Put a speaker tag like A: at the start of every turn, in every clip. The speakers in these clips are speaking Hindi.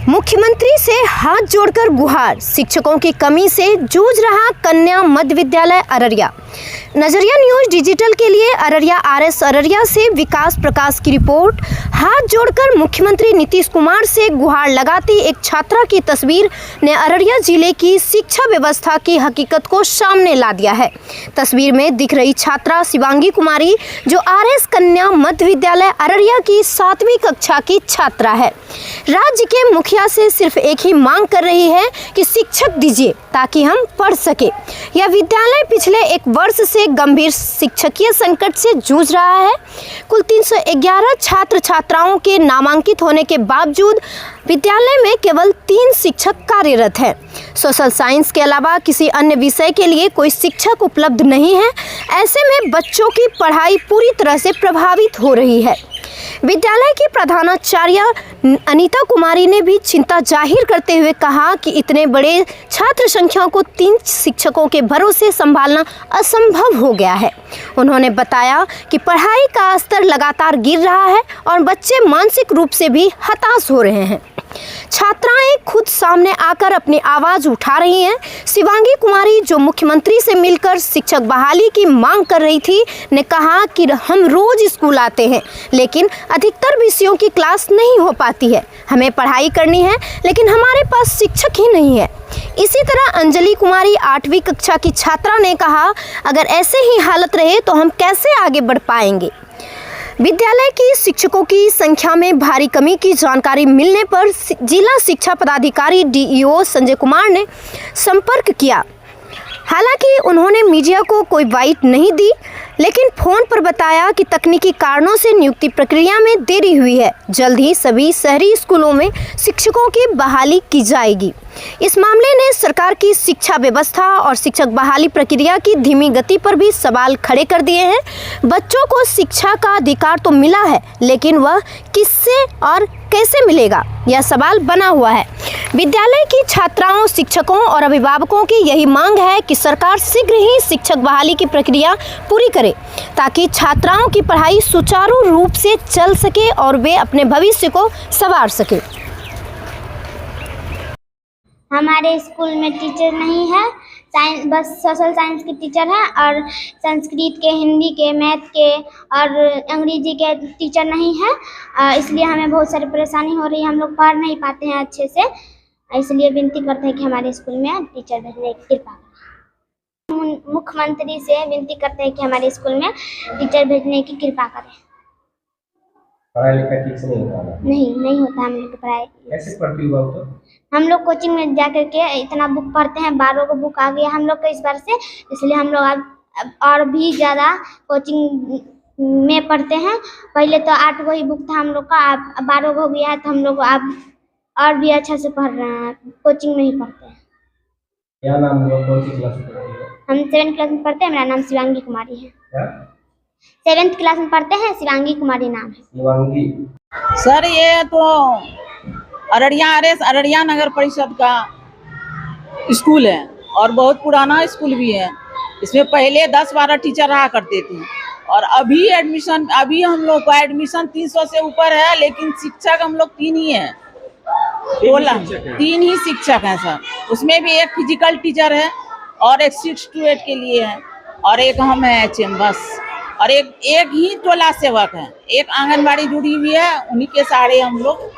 A: मुख्यमंत्री से हाथ जोड़कर गुहार, शिक्षकों की कमी से जूझ रहा कन्या मध्य विद्यालय अररिया। नजरिया न्यूज डिजिटल के लिए अररिया आरएस अररिया से विकास प्रकाश की रिपोर्ट। हाथ जोड़कर मुख्यमंत्री नीतीश कुमार से गुहार लगाती एक छात्रा की तस्वीर ने अररिया जिले की शिक्षा व्यवस्था की हकीकत को सामने ला दिया है। तस्वीर में दिख रही छात्रा शिवांगी कुमारी, जो आरएस कन्या मध्य विद्यालय अररिया की 7वीं कक्षा की छात्रा है। राज्य के मुखिया से सिर्फ एक ही मांग कर रही है कि शिक्षक दीजिए ताकि हम पढ़ सके। यह विद्यालय पिछले एक वर्ष से गंभीर शिक्षकीय संकट से जूझ रहा है। कुल 311 छात्र छात्राओं के नामांकित होने के बावजूद विद्यालय में केवल 3 शिक्षक कार्यरत हैं। सोशल साइंस के अलावा किसी अन्य विषय के लिए कोई शिक्षक उपलब्ध नहीं है। ऐसे में बच्चों की पढ़ाई पूरी तरह से प्रभावित हो रही है। विद्यालय की प्रधानाचार्य अनीता कुमारी ने भी चिंता जाहिर करते हुए कहा कि इतने बड़े छात्र संख्या को 3 शिक्षकों के भरोसे संभालना असंभव हो गया है। उन्होंने बताया कि पढ़ाई का स्तर लगातार गिर रहा है और बच्चे मानसिक रूप से भी हताश हो रहे हैं। छात्राएं खुद सामने आकर अपनी आवाज उठा रही हैं। शिवांगी कुमारी, जो मुख्यमंत्री से मिलकर शिक्षक बहाली की मांग कर रही थी, ने कहा कि हम रोज स्कूल आते हैं लेकिन अधिकतर विषयों की क्लास नहीं हो पाती है। हमें पढ़ाई करनी है लेकिन हमारे पास शिक्षक ही नहीं है। इसी तरह अंजलि कुमारी 8वीं कक्षा की छात्रा ने कहा, अगर ऐसे ही हालत रहे तो हम कैसे आगे बढ़ पाएंगे। विद्यालय की शिक्षकों की संख्या में भारी कमी की जानकारी मिलने पर जिला शिक्षा पदाधिकारी डीईओ संजय कुमार ने संपर्क किया। हालांकि उन्होंने मीडिया को कोई बाइट नहीं दी, लेकिन फोन पर बताया कि तकनीकी कारणों से नियुक्ति प्रक्रिया में देरी हुई है। जल्द ही सभी शहरी स्कूलों में शिक्षकों की बहाली की जाएगी। इस मामले ने सरकार की शिक्षा व्यवस्था और शिक्षक बहाली प्रक्रिया की धीमी गति पर भी सवाल खड़े कर दिए हैं। बच्चों को शिक्षा का अधिकार तो मिला है, लेकिन वह किससे और कैसे मिलेगा, यह सवाल बना हुआ है। विद्यालय की छात्राओं, शिक्षकों और अभिभावकों की यही मांग है कि सरकार शीघ्र ही शिक्षक बहाली की प्रक्रिया पूरी करे ताकि छात्राओं की पढ़ाई सुचारू रूप से चल सके और वे अपने भविष्य को संवार सके।
B: हमारे स्कूल में टीचर नहीं है, बस सोशल साइंस के टीचर हैं और संस्कृत के, हिंदी के, मैथ के और अंग्रेजी के टीचर नहीं है। इसलिए हमें बहुत सारी परेशानी हो रही है। हम लोग पढ़ नहीं पाते हैं अच्छे से, इसलिए विनती करते हैं कि हमारे स्कूल में टीचर भेजने की कृपा करें। मुख्यमंत्री से विनती करते हैं कि हमारे स्कूल में टीचर भेजने की कृपा करें।
C: पढ़ाई लिखाई ठीक से नहीं होता?
B: नहीं होता हम लोग की पढ़ाई।
C: कैसे पढ़ती हो तो?
B: हम लोग कोचिंग में जा कर के इतना बुक पढ़ते हैं, 12 को बुक आ गया हम लोग को इस बार से, इसलिए हम लोग अब और भी ज़्यादा कोचिंग में पढ़ते हैं। पहले तो 8 को ही बुक था हम लोग का, अब 12 को हो गया है, तो हम लोग अब और भी अच्छा से पढ़ रहे हैं, कोचिंग में ही पढ़ते हैं।
C: क्या नाम हुआ, कौन सी क्लास में पढ़ती हो?
B: हम 7th क्लास में पढ़ते हैं। मेरा नाम शिवांगी कुमारी है।
C: क्या?
B: 7th क्लास में पढ़ते हैं, शिवांगी कुमारी नाम है।
C: शिवांगी
D: सर, ये तो अररिया आरएस अररिया नगर परिषद का स्कूल है और बहुत पुराना स्कूल भी है। इसमें पहले 10-12 टीचर रहा करते थे और अभी हम लोग का एडमिशन 300 से ऊपर है, लेकिन शिक्षक हम लोग 3 ही हैं। 3 ही शिक्षक हैं सर। उसमें भी एक फिजिकल टीचर है और एक 6 to 8 के लिए है और एक हम है HM बस, और एक ही टोला सेवक है। एक आंगनबाड़ी जुड़ी हुई है, उन्हीं के सहारे हम लोग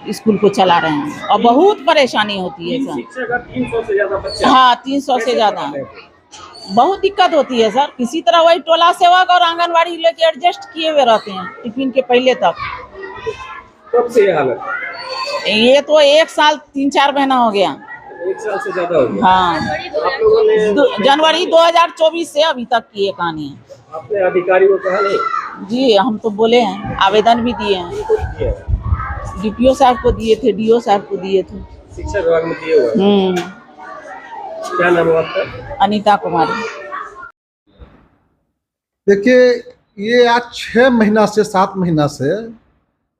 D: स्कूल को चला रहे हैं और बहुत परेशानी होती है सर।
C: 300 से ज्यादा बच्चे?
D: हाँ, 300 से ज्यादा। बहुत दिक्कत होती है सर। किसी तरह वही टोला सेवक और आंगनबाड़ी लेके एडजस्ट किए हुए रहते हैं टिफिन के पहले तक।
C: कब से ये हालत?
D: ये तो 1 साल 3-4 महीना हो गया।
C: 1 साल से ज्यादा हो गया?
D: हाँ,
C: आप लोगों ने
D: जनवरी 2024 से अभी तक की ये कहानी है।
C: अपने अधिकारी को कहा नहीं?
D: जी, हम तो बोले हैं, आवेदन भी दिए हैं। डीपीओ साहब को दिए थे, डीओ साहब को दिए थे।
C: शिक्षा विभाग में दिए हुए? क्या नाम है आपका?
D: अनीता कुमारी।
E: देखिए, ये आज 6 महीना से 7 महीना से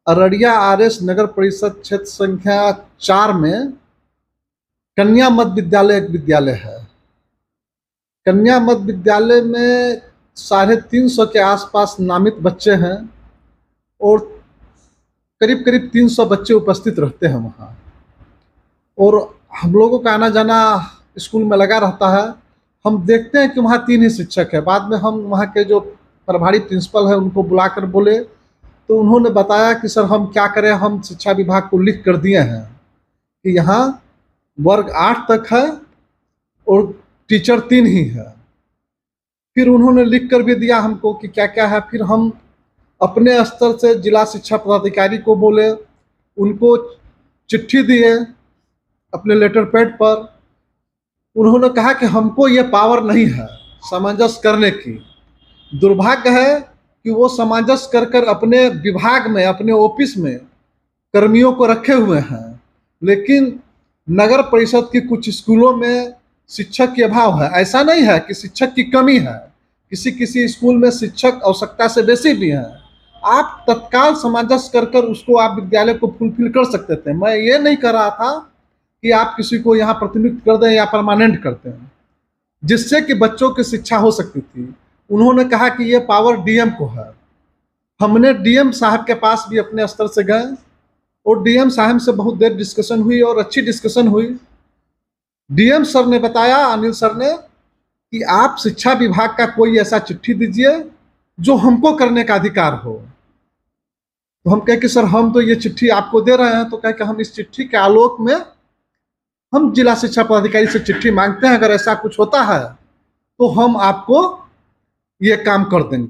E: अररिया आरएस नगर परिषद क्षेत्र संख्या 4 में कन्या मध्य विद्यालय एक विद्यालय है। कन्या मध्य विद्यालय में 350 के आसपास नामित बच्चे हैं और करीब 300 बच्चे उपस्थित रहते हैं वहाँ। और हम लोगों का आना जाना स्कूल में लगा रहता है। हम देखते हैं कि वहाँ 3 ही शिक्षक है। बाद में हम वहाँ के जो प्रभारी प्रिंसिपल है उनको बुलाकर बोले, तो उन्होंने बताया कि सर हम क्या करें, हम शिक्षा विभाग को लिख कर दिए हैं कि यहाँ वर्ग 8 तक है और टीचर 3 ही है। फिर उन्होंने लिख कर भी दिया हमको कि क्या क्या है। फिर हम अपने स्तर से जिला शिक्षा पदाधिकारी को बोले, उनको चिट्ठी दिए अपने लेटर पैड पर। उन्होंने कहा कि हमको ये पावर नहीं है सामंजस्य करने की। दुर्भाग्य है कि वो सामंजस्य कर कर अपने विभाग में, अपने ऑफिस में कर्मियों को रखे हुए हैं, लेकिन नगर परिषद की कुछ स्कूलों में शिक्षक के अभाव है। ऐसा नहीं है कि शिक्षक की कमी है, किसी किसी स्कूल में शिक्षक आवश्यकता से बेसी भी हैं। आप तत्काल सामंजस्य कर कर उसको आप विद्यालय को फुलफिल कर सकते थे। मैं ये नहीं कर रहा था कि आप किसी को यहाँ प्रतिनियुक्त कर दें या परमानेंट करते हैं, जिससे कि बच्चों की शिक्षा हो सकती थी। उन्होंने कहा कि ये पावर डीएम को है। हमने डीएम साहब के पास भी अपने स्तर से गए और डीएम साहब से बहुत देर डिस्कशन हुई और अच्छी डिस्कशन हुई। डीएम सर ने बताया, अनिल सर ने, कि आप शिक्षा विभाग का कोई ऐसा चिट्ठी दीजिए जो हमको करने का अधिकार हो। तो हम कहे कि सर हम तो ये चिट्ठी आपको दे रहे हैं। तो कहे कि हम इस चिट्ठी के आलोक में हम जिला शिक्षा पदाधिकारी से चिट्ठी मांगते हैं, अगर ऐसा कुछ होता है तो हम आपको ये काम कर देंगे।